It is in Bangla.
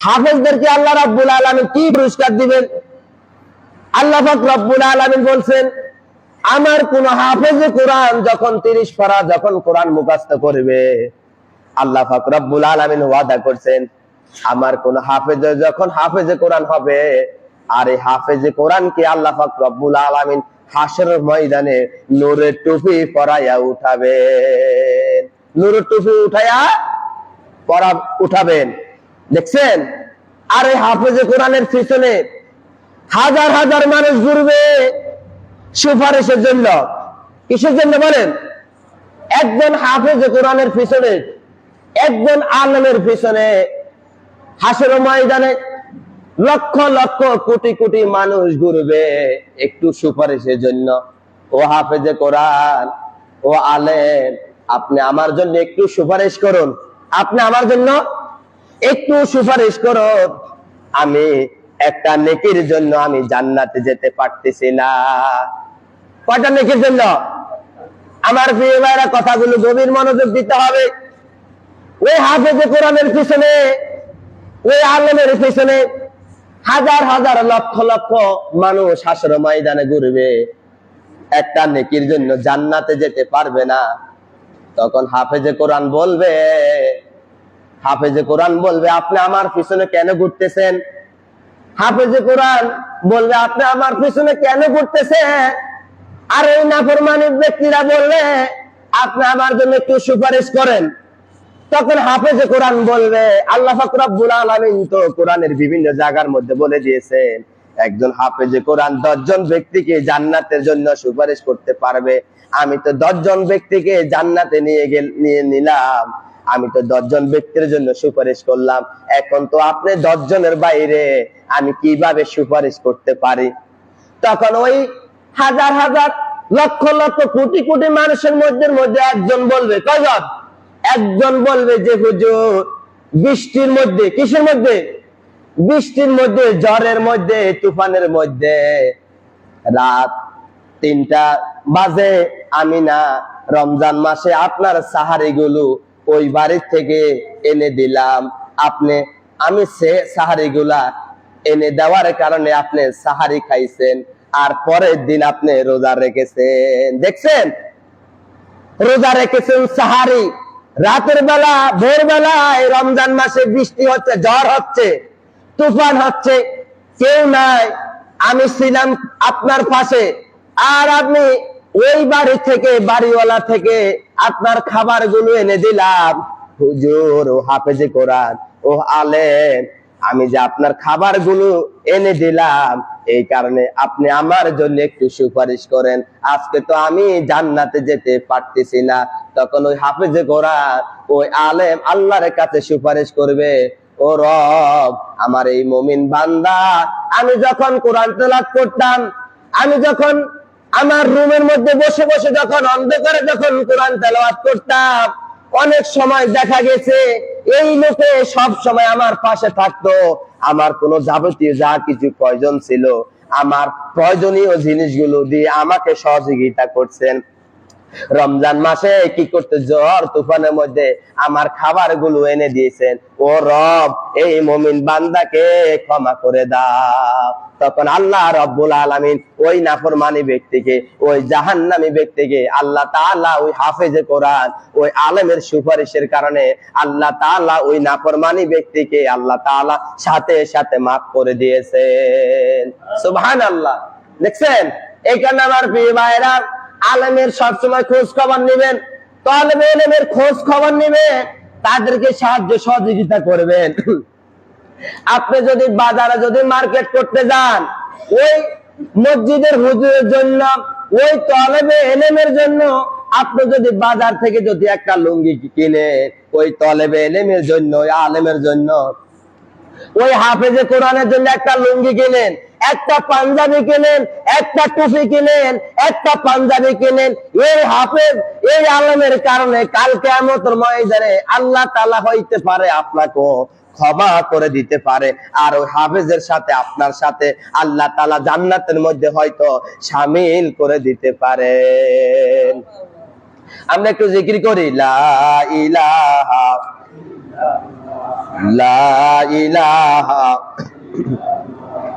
হাফেজদেরকে আল্লাহ রাব্বুল আলামিন কি পুরস্কার দিবেন? আল্লাহ পাক রব্বুল আলামিন বলছেন, আমার কোন হাফেজে কোরআন যখন 30 পারা যখন কোরআন মুখস্থ করবে, আল্লাহ পাক রব্বুল আলামিন ওয়াদা করছেন, আমার কোন হাফেজে যখন হাফেজে কোরআন হবে, আর এই হাফেজে কোরআনকে আল্লাহ পাক রব্বুল আলামিন হাশরের ময়দানে নূরের টুপি পরাইয়া উঠাবেন। নূরের টুপি উঠাবেন, দেখছেন? আর এই হাফেজে কোরআনের পিছনে হাজার হাজার মানুষ ঘুরবে সুপারিশের জন্য। কিসের জন্য বলেন? একজন হাফেজে কোরআনের পিছনে, একজন আলেমের পিছনে হাশরের ময়দানে লক্ষ লক্ষ কোটি কোটি মানুষ ঘুরবে একটু সুপারিশের জন্য। ও হাফেজে কোরআন, ও আলেম, আপনি আমার জন্য একটু সুপারিশ করুন, আপনি আমার জন্য একটু সুপারিশ করুন। আমি একটা নেকির জন্য আমি জান্নাতে যেতে পারতেছি না। কয়টা নেকির জন্য? আমার প্রিয় ভাইরা, কথাগুলো গভীর মনোযোগ দিতে হবে। ওই হাফেজে কোরআনের পিছনে, ওই আলেমের পিছনে হাজার হাজার লক্ষ লক্ষ মানুষ হাশর ময়দানে ঘুরবে, একটা নেকির জন্য জান্নাতে যেতে পারবে না। তখন হাফেজে কোরআন বলবে, হাফেজে কোরআন বলবে, আপনি আমার পিছনে কেন ঘুরতেছেন? হাফেজে কোরআন বলবে, আপনি আমার পিছনে কেন ঘুরতেছেন? আর এই নাফরমানি ব্যক্তিরা বললে, আপনি আমার জন্য একটু সুপারিশ করেন। তখন হাফেজে কোরআন বলবে, আল্লাহ পাক রব্বুল আলামিন তো কোরআনের বিভিন্ন জায়গার মধ্যে বলে দিয়েছেন, একজন হাফেজে কোরআন 10 জন ব্যক্তিকে জান্নাতের জন্য সুপারিশ করতে পারবে। আমি তো 10 জন ব্যক্তিকে জান্নাতে নিয়ে নিলাম, আমি তো 10 জন ব্যক্তির জন্য সুপারিশ করলাম। এখন তো আপনি 10 জনের বাইরে, আমি কিভাবে সুপারিশ করতে পারি? তখন ওই হাজার হাজার লক্ষ লক্ষ কোটি কোটি মানুষের মধ্যে একজন বলবে, কয়জন? একজন বলবে যে হুজুর, বৃষ্টির মধ্যে, কিসের মধ্যে? বৃষ্টির মধ্যে, ঝড়ের মধ্যে, তুফানের মধ্যে রাত 3টা বাজে আমি না রমজান মাসে আপনার সাহারি গুলো ওই বাড়ির থেকে এনে দিলাম। আমি সে সাহারি গুলা এনে দেওয়ার কারণে আপনি সাহারি খাইছেন, আর পরের দিন আপনি রোজা রেখেছেন। দেখছেন? রোজা রেখেছেন সাহারি। রাতের বেলা, ভোরবেলায় রমজান মাসে বৃষ্টি হচ্ছে, ঝড় হচ্ছে, তুফান হচ্ছে, কেউ নাই, আমি ছিলাম আপনার পাশে, আর আপনি ওই বাড়ি থেকে, বাড়িওয়ালা থেকে আপনার খাবার গুলো এনে দিলাম। হুজুর, ও হাফেজে কোরআন, ও আলেম, আমি যে আপনার খাবার গুলো এনে দিলাম, এই কারণে আপনি আমার জন্য একটু সুপারিশ করেন, আজকে তো আমি জান্নাতে যেতে পারতেছি না। তখন ওই হাফেজে কোরআন, ওই আলেম আল্লাহর কাছে সুপারিশ করবে, ও রব, আমার এই মুমিন বান্দা, আমি যখন কোরআন তেলাওয়াত করতাম, আমি যখন আমার রুমের মধ্যে বসে বসে যখন অন্ধকারে যখন কোরআন তেলাওয়াত করতাম, অনেক সময় দেখা গেছে এই লোকে সব সময় আমার পাশে থাকতো। আমার কোনো যাবতীয় যা কিছু প্রয়োজন ছিল, আমার প্রয়োজনীয় জিনিসগুলো দিয়ে আমাকে সহযোগিতা করছেন। রমজান মাসে কি করতে, ঝড় তুফানের মধ্যে আমার খাবার গুলো এনে দিয়েছেন। ও রব, এই মুমিন বান্দাকে ক্ষমা করে দাও। তখন আল্লাহ রব্বুল আলামিন ওই নাফরমানি ব্যক্তিকে, ওই জাহান্নামী ব্যক্তিকে আল্লাহ তাআলা ওই হাফেজে কোরআন, ওই আলেমের সুপারিশের কারণে আল্লাহ তাআলা ওই নাফরমানি ব্যক্তিকে আল্লাহ তাআলা সাথে সাথে মাফ করে দিয়েছেন। সুবহানাল্লাহ। দেখছেন? এখানে আমার প্রিয় ভাইরা, আলেমের সবসময় খোঁজ খবর নেবেন, তালেবে ইলমের খোঁজ খবর নেবেন, তাদেরকে সাহায্য সহযোগিতা করবেন। আপনি যদি বাজারে যদি মার্কেট করতে যান, ওই মসজিদের হুজুরের জন্য, ওই তালেবে ইলমের জন্য আপনি যদি বাজার থেকে যদি একটা লুঙ্গি কিনে, ওই তালেবে ইলমের জন্য, ওই আলেমের জন্য, ওই হাফেজে কোরআনের জন্য একটা লুঙ্গি কিনেন, একটা পাঞ্জাবি কিনেন, একটা টুপি কিনেন, একটা পাঞ্জাবি কিনেন, এই হাফেজ, এই আলেমের কারণে কাল কিয়ামতের ময়দানে আল্লাহ তাআলা হইতে পারে আপনাকে ক্ষমা করে দিতে পারে, আর ওই হাফেজের সাথে আপনার সাথে আল্লাহ তাআলা জান্নাতের মধ্যে হয়তো শামিল করে দিতে পারেন। আমরা একটু জিকির করি, লা ইলাহা লা ইলাহা